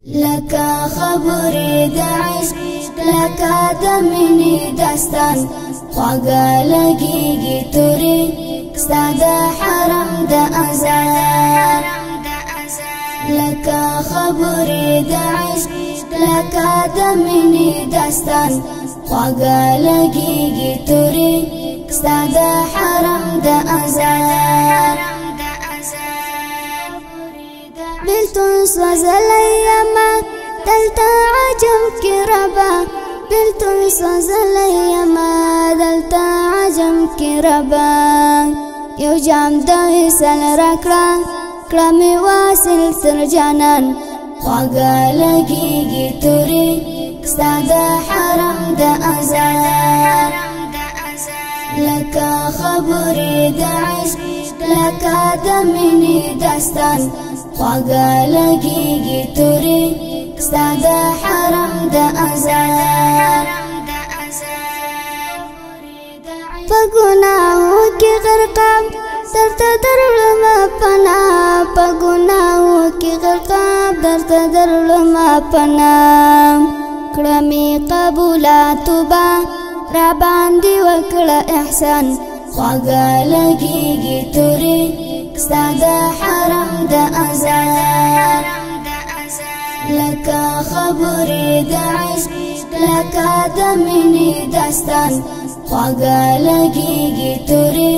لکه خبرې د عشق لکه د مینې داستان خواږه لګېږي تورې ستا د حرم د اذان لکه خبرې د عشق لکه د مینې داستان خواږه لګېږي تورې ستا د حرم د اذان بلتون سوزلی یما دلتا عجم کی ربا بلتون سوزلی یما دلتا عجم کی ربا یو جام د وصل راکړه کړه مې واصل تر جانان خواږه لګېږي تورې ستا د حرم د اذان لکه خبرې د عشق لکه د مینې داستان خواږه لګېږي تورې ستا د حرم د اذان په ګناهو کې غرقام درته درلمه پناه په ګناهو کې غرقام درته درلمه پناه کړه مې قبوله توبه را باندې وکړه احسان خواږه لګېږي تورې ستا د حرم د اذان لکه خبرې د عشق لکه د مینې داستان خواږه لګېږي تورې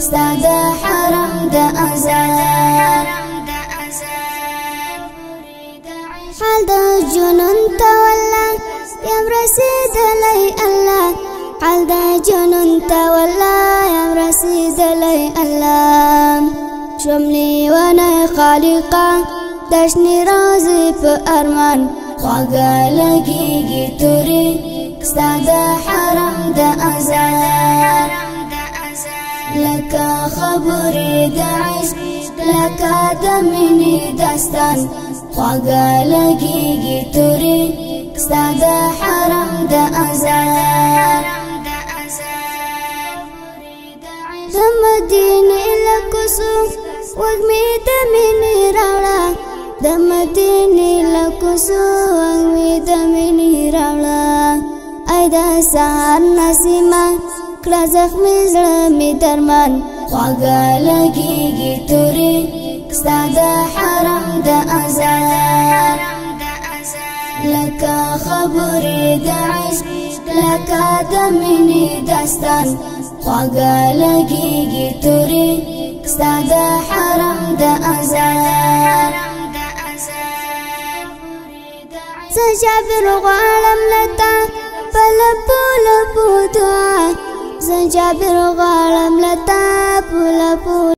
ستا د حرم د اذان حال د جنون ته والله یم رسېدلی الله حال د جنون ته والله یم رسېدلی الله شوم لیونی خالقه د شنې روضې په ارمان خواږه لګېږي تورې ستا د حرم د اذان لکه خبرې د عشق لکه د مینې داستان خواږه لګېږي تورې ستا د حرم د اذان د مدینې له کوڅو وږمې د مینې راوړه د مدینې له کوڅو وږمې د مینې راوړه ای د سهار نسیمه کړه زخمي زړه مې درمان خواږه لګېږي تورې ستا د حرم د اذان لکه خبرې د عشق لکه د مینې داستان خواږه لګېږي تورې ستا د حرم د اذان زه جابر غواړم لتا په لپو لپو دعا زه جابر غواړم لتا په لپو